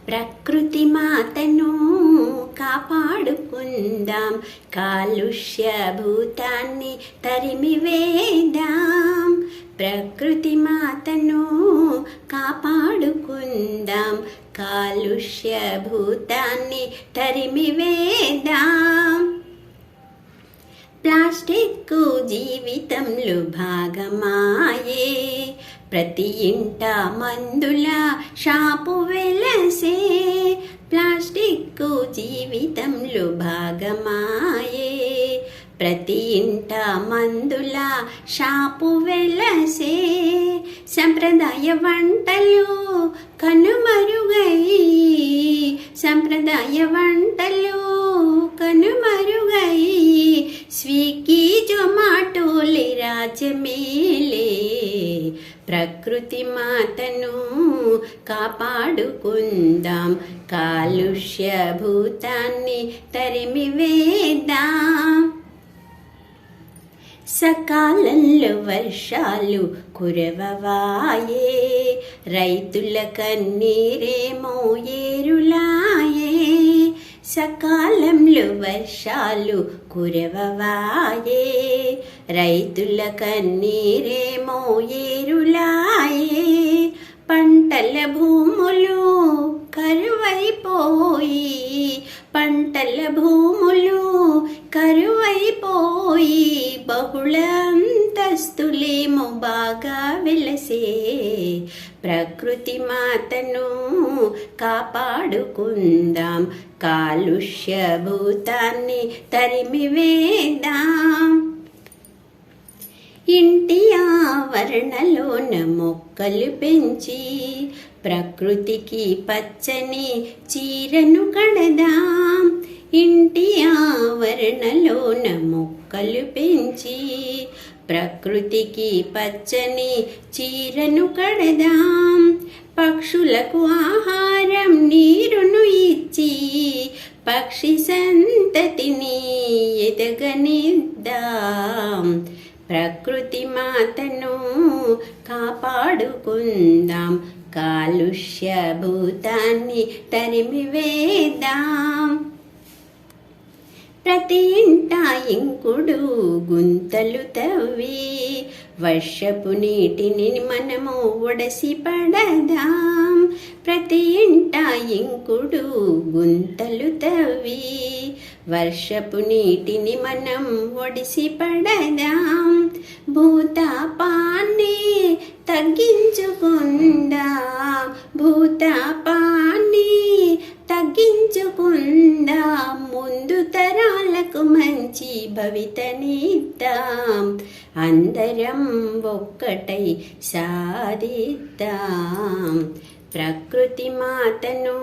ప్రకృతి మాతను కాపాడుకుందాం, కాలుష్య భూతాన్ని తరిమివేద్దాం. ప్రకృతి మాతను కాపాడుకుందాం, కాలుష్య భూతాన్ని తరిమివేద్దాం. ప్లాస్టిక్ జీవితంలో భాగమాయే, ప్రతి ఇంట మందుల షాపు వెలసే. ప్లాస్టిక్ జీవితంలో భాగమాయే, ప్రతి ఇంట మందుల షాపు వెలసే. సంప్రదాయ వంటలు కనుమరుగై, సంప్రదాయ వంటలు కనుమరుగై, స్విగ్గీ జొమాటోలే రాజ్యమేలే. ప్రకృతి మాతను కాపాడుకుందాం, కాలుష్య భూతాన్ని తరిమివేద్దాం. సకాలంలో వర్షాలు కురవవాయే, రైతుల కన్నీరేమో ఏరులాయే. సకాలంలో వర్షాలు కురవవాయే, రైతుల కన్నీరేమో ఏరులాయే. పంటల భూములు కరువైపోయి, పంటల భూములు కరువైపోయి, బహుళ అంతస్తులేమో బాగా వెలసే. ప్రకృతి మాతను కాపాడుకుందాం, కాలుష్య భూతాన్ని తరిమివేద్దాం. ఇంటి ఆవరణలోన మొక్కలు పెంచి, ప్రకృతికి పచ్చని చీరను కడదాం. ఇంటి ఆవరణలోన మొక్కలు పెంచి, ప్రకృతికి పచ్చని చీరను కడదాం. పక్షులకు ఆహారం నీరును ఇచ్చి, పక్షి సంతతిని ఎదగనిద్దాం. ప్రకృతి మాతను కాపాడుకుందాం, కాలుష్య భూతాన్ని తరిమివేద్దాం. ప్రతి ఇంట ఇంకుడు గుంతలు తవ్వి, వర్షపు నీటిని మనము ఒడసి పడదాం. ప్రతి ఇంట ఇంకుడు గుంతలు తవ్వి, వర్షపు నీటిని మనం ఒడిసి పడదాం. భూతాపాన్ని తగ్గించుకుందాం, భూతాపాన్ని తగ్గించుకుందాం. ముందు తరాలకు మంచి భవితనిద్దాం, అందరం ఒక్కటై సాధిద్దాం. ప్రకృతి మాతను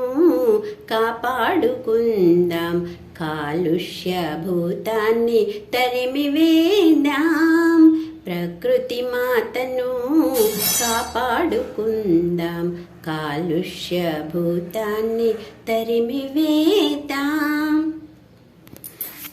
కాపాడుకుందాం, కాలుష్య భూతాన్ని తరిమివేద్దాం. ప్రకృతి మాతను కాపాడుకుందాం, కాలుష్య భూతాన్ని తరిమివేద్దాం.